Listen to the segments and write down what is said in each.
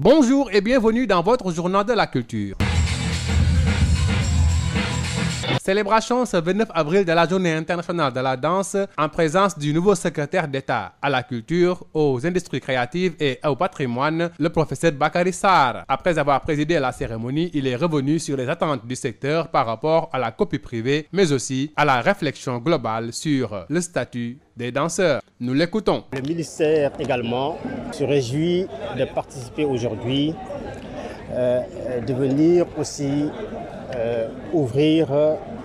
Bonjour et bienvenue dans votre journal de la culture. Célébration ce 29 avril de la Journée internationale de la danse en présence du nouveau secrétaire d'État à la culture, aux industries créatives et au patrimoine, le professeur Bakary Sarr. Après avoir présidé la cérémonie, il est revenu sur les attentes du secteur par rapport à la copie privée, mais aussi à la réflexion globale sur le statut des danseurs. Nous l'écoutons. Le ministère également se réjouit de participer aujourd'hui, de venir aussi ouvrir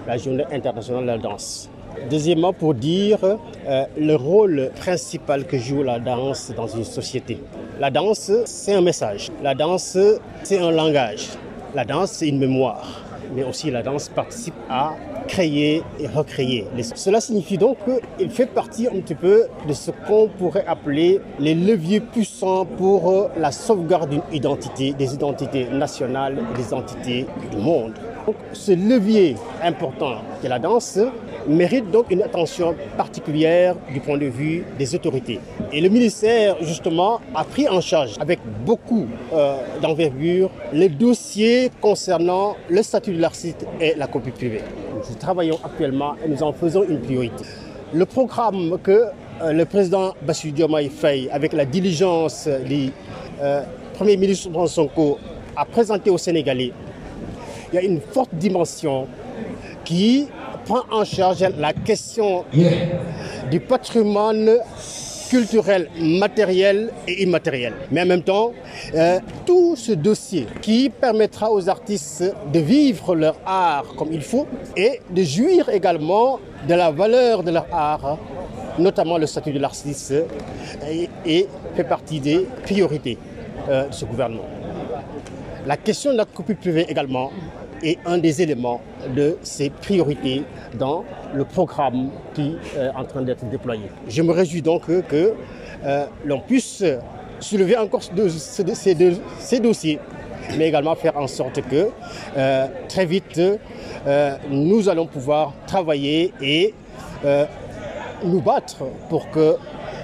la Journée internationale de la danse. Deuxièmement, pour dire le rôle principal que joue la danse dans une société. La danse, c'est un message. La danse, c'est un langage. La danse, c'est une mémoire. Mais aussi la danse participe à créer et recréer. Cela signifie donc qu'il fait partie un petit peu de ce qu'on pourrait appeler les leviers puissants pour la sauvegarde d'une identité, des identités nationales et des identités du monde. Donc, ce levier important de la danse mérite donc une attention particulière du point de vue des autorités. Et le ministère, justement, a pris en charge avec beaucoup d'envergure les dossiers concernant le statut de l'artiste et la copie privée. Nous travaillons actuellement et nous en faisons une priorité. Le programme que le président Bassirou Diomaye Faye, avec la diligence du Premier ministre Ousmane Sonko, a présenté aux Sénégalais, il y a une forte dimension qui prend en charge la question du patrimoine culturel, matériel et immatériel. Mais en même temps, tout ce dossier qui permettra aux artistes de vivre leur art comme il faut et de jouir également de la valeur de leur art, notamment le statut de l'artiste, et fait partie des priorités de ce gouvernement. La question de la copie privée également est un des éléments de ces priorités dans le programme qui est en train d'être déployé. Je me réjouis donc que l'on puisse soulever encore ces dossiers, mais également faire en sorte que très vite nous allons pouvoir travailler et nous battre pour que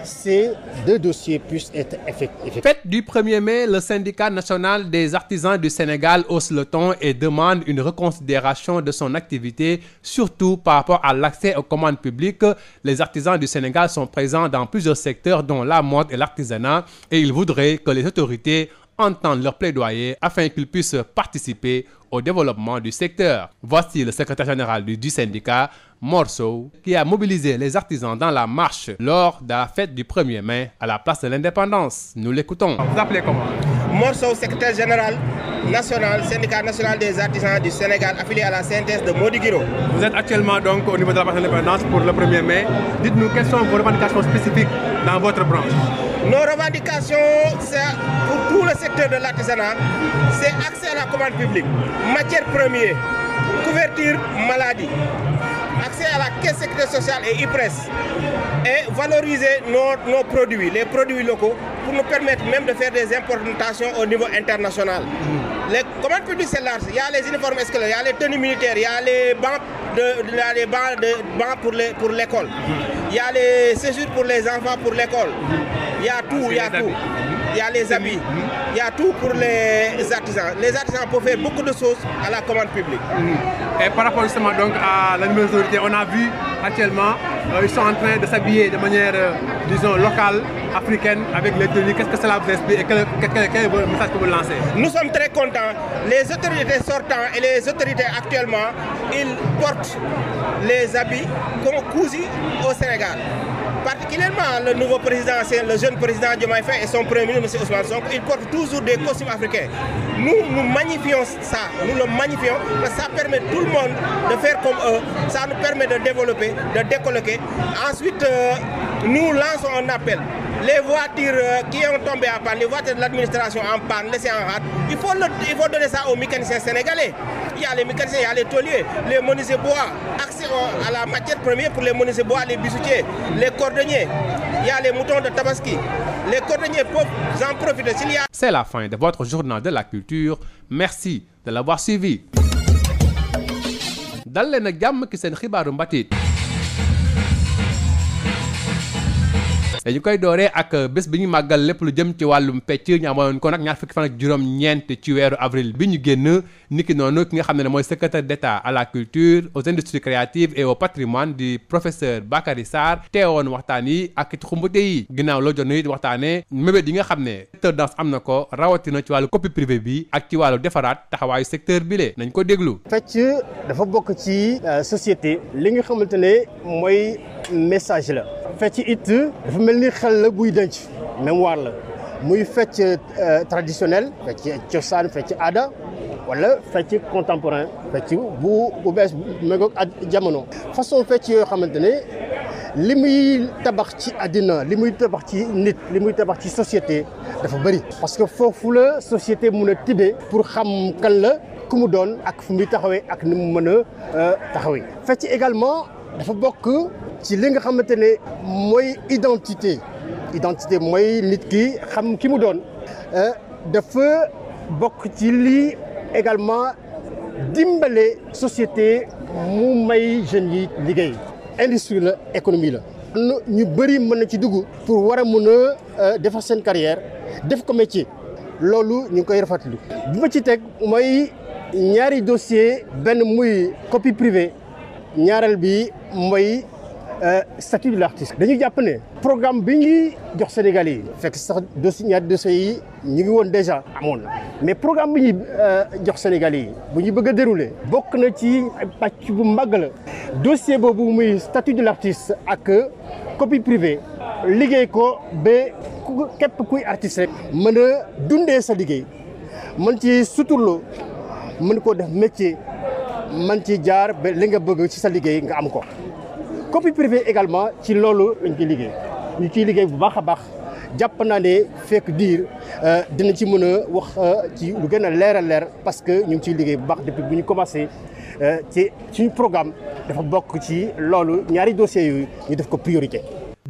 ces deux dossiers puissent être effectifs. Fête du 1er mai, le syndicat national des artisans du Sénégal hausse le ton et demande une reconsidération de son activité, surtout par rapport à l'accès aux commandes publiques. Les artisans du Sénégal sont présents dans plusieurs secteurs, dont la mode et l'artisanat, et ils voudraient que les autorités entendent leur plaidoyer afin qu'ils puissent participer au développement du secteur. Voici le secrétaire général du syndicat, Mor Sow, qui a mobilisé les artisans dans la marche lors de la fête du 1er mai à la place de l'Indépendance. Nous l'écoutons. Vous appelez comment? Mor Sow, secrétaire général national, syndicat national des artisans du Sénégal, affilié à la synthèse de Modigiro. Vous êtes actuellement donc au niveau de la place de l'Indépendance pour le 1er mai. Dites-nous quelles sont vos revendications spécifiques dans votre branche. Nos revendications, c'est pour tout le secteur de l'artisanat, c'est accès à la commande publique, matière première, couverture maladie, accès à la caisse de sécurité sociale et IPRES, et valoriser nos produits, les produits locaux, pour nous permettre même de faire des importations au niveau international. Les commandes publiques, c'est large. Il y a les uniformes scolaires, il y a les tenues militaires, il y a les bancs pour l'école. Il y a les séjours pour les enfants pour l'école. Il y a tout, il y a tout. Il y a les habits, il y a tout pour les artisans. Les artisans peuvent faire beaucoup de choses à la commande publique. Et par rapport justement donc à la nouvelle autorité, on a vu actuellement, ils sont en train de s'habiller de manière, disons, locale, africaine, avec les tenues. Qu'est-ce que cela vous explique et quel est le message que vous lancez? Nous sommes très contents. Les autorités sortantes et les autorités actuellement, ils portent les habits cousus au Sénégal. Particulièrement le nouveau président, c'est le jeune président Diomaye Faye et son premier ministre, M. Ousmane Sonko, ils portent toujours des costumes africains. Nous magnifions ça, nous le magnifions, parce que ça permet à tout le monde de faire comme eux, ça nous permet de développer, de décolloquer. Ensuite, nous lançons un appel. Les voitures qui ont tombé en panne, les voitures de l'administration en panne, laissées en rade, il faut donner ça aux mécaniciens sénégalais. Il y a les mécaniciens, il y a les tôliers, les menuisiers bois, accès à la matière première pour les menuisiers bois, les bijoutiers, les cordonniers, il y a les moutons de Tabaski. Les cordonniers peuvent en profiter. C'est la fin de votre journal de la culture. Merci de l'avoir suivi. Dal leen ak jàmm ki seen xibaaru mbatit. dañu koy dooree ak bés bi ñu màggal lépp lu jëm ci wàllum pecc ñu amoon ko nag ñaar fukki fan ak juróom-ñeent ci weeru avril bi ñu génn niki noonu ki nga xam ne mooy secrétaire d'État à la culture aux industries créatives et au patrimoine di professeur Bakary Sarr teewoon waxtaan yi ak ci xumbute yi ginnaaw loo jot na it waxtaanee mébét yi nga xam ne secteur danse am na ko rawatina ci wàllu copie privée bi ak ci wàllu defaraat taxawaayu secteur bi le nañ ko déglu. fecc dafa bokk ci société li nga xamante ne mooy message la. fecc it dafa mel ni xel la buy denc mémoire la muy fecc traditionnel fecc cosaan fecc aada wala fecc contemporain fecc bu bees méngoog ak jamono façon fecc yoo xamante ne li muy tabax ci àddina li muy tabax ci nit li muy tabax ci société dafa bëri parce que foofu la société mun a tibbee pour xam kan la ku mu doon ak fu muy taxawee ak ni mu mën a taxawee fecc également dafa bokk ci li nga xamante ne mooy identité mooy nit ki xam ki mu doon dafa bokk ci lii également dimbale société mu may jeunes yi liggéey industrie la économie la ñu bëri mën na ci dugg pour war a mën a defar seen carrière def ko métier loolu ñu ngi koy rafetlu bi ma ci teg mooy ñaari dossier benn muy copie privée ñaareel bi mooy statut de l'artiste dañu jàpp ne programme bi ñuy jox Sénégalais yi fekk sax ñaari dossiers yi ñu ngi woon déjà amoon na mais programme bi ñuy jox Sénégalais yi bu ñu bëgg a dérouler bokk na ci pàcc bu màgg la dossier boobu muy statut de l'artiste ak copie privée liggéey ko ba képp kuy artiste rek mën a dundee sa liggéey mën ci suturloo mën koo def métier mën ci jaar ba li nga bëgg ci sa liggéey nga am ko. copie privée également ci loolu lañ ciy liggéey ñu ciy liggéey bu baax a baax jàpp naa ne fekk diir dina ci mën a wax ci lu gën a leer a leer parce que ñu ngi ciy liggéey bu baax depuis bu ñu commencé ci suñu programme dafa bokk ci loolu ñaari dossiers yooyu ñu def ko priorité.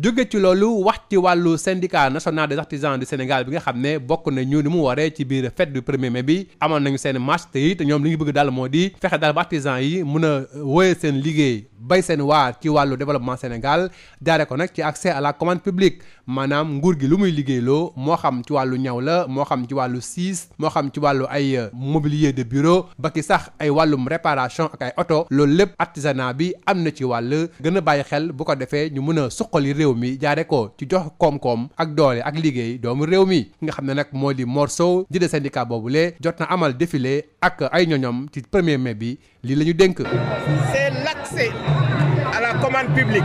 jóge ci loolu wax ci wàllu syndicat national des artisans du Sénégal bi nga xam ne bokk nañu ni mu waree ci biir fête du 1er mai bi amoon nañu seen marche te it ñoom li ñu bëgg daal moo di fexe daal ba artisans yi mun a wéyal seen liggéey bay seen waar ci wàllu développement Sénégal jaare ko nag ci accès à la commande publique maanaam nguur gi lu muy liggéeyloo moo xam ci wàllu ñaw la moo xam ci wàllu siis moo xam ci wàllu ay mobilier de bureau ba ki sax ay wàllum réparation ak ay oto loolu lépp artisanat bi am na ci wàll gën a bàyyi xel bu ko defee ñu mën a suqali réew mi jaare ko ci jox koom-koom ak doole ak liggéey doomu réew mi ki nga xam ne nag moo di Mor Sow jiite syndicat boobule jot na amal défilé ak ay ñoñom ci 1er mai bi lii la ñu dénk. C'est l'accès à la commande publique.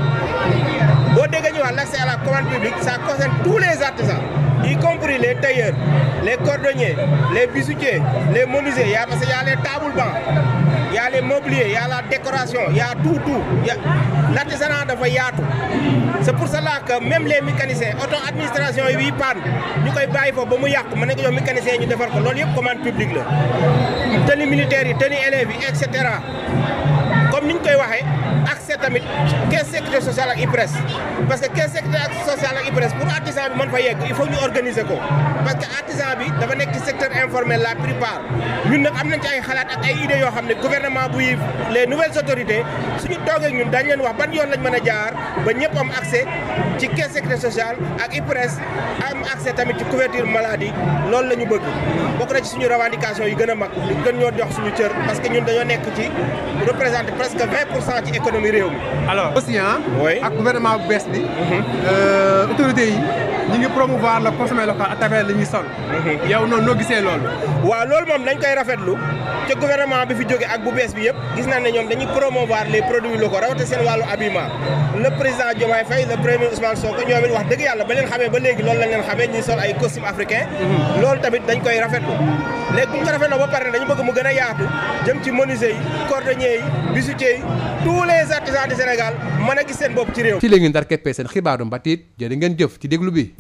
boo déggee ñu wax l'accès à la commande publique ça concerne tous les artisans y compris les tailleurs les cordonniers les bijoutiers les menuisiers parce que y a les tables-bancs y a les mobiliers y a la décoration y a tout l'artisanat dafa yaatu. C'est pour cela que même les mécaniciens auto administration yi panne ñu koy bàyyi foofu ba mu yàqu mën nañu ko jox mécaniciens yi ñu defar ko loolu yëpp commande publique la. tenue militaire yi tenue élèves yi et cetera comme ni ñu koy waxee accès tamit caisse sécurité sociale ak IPRES parce que caisse sécurité sociale ak IPRES pour artisan bi mën fa yegg il faut ñu organiser ko parce que artisan bi dafa nekk ci secteur informel la plupart ñun nag am nañ ci ay xalaat ak ay idées yoo xam ne gouvernement buy les nouvelles autorités suñu toogee ñun dañ leen wax ban yoon lañ mën a jaar ba ñëpp am accès ci caisse sécurité sociale ak IPRES am accès tamit ci couverture maladie loolu la ñu bëgg bokk na ci suñu revendication yi gën a mag li gën ñoo jox suñu cër parce que ñun dañoo nekk ci représenter presque 20% ci économie réew mi. alors aussi oui. ak gouvernement bu bees bi. autorités yi ñu ngi promouvoir le consommé local à travers li ñuy sol. yow noonu noo gisee loolu. waaw loolu moom dañ koy rafetlu te gouvernement bi fi jóge ak bu bees bi yëpp gis nañ ne ñoom dañuy promouvoir les produits locaux rawatina seen wàllu habillement le président Diomaye Faye le premier Ousmane Sonko ñoom it wax dëgg yàlla ba leen xamee ba léegi loolu lañ leen xamee ñuy sol ay costume africain. loolu tamit dañ koy rafetlu léegi bu ñu ko rafetloo ba pare dañu bëgg mu gën a yaatu jëm ci menuisiers yi cordonniers yi bijoutiers yi tous les artisans du Sénégal mën a gis seen bopp ci réew. ci la ngeen dar keppee seen xibaaru mbatit jërë ngeen jëf ci déglu bi.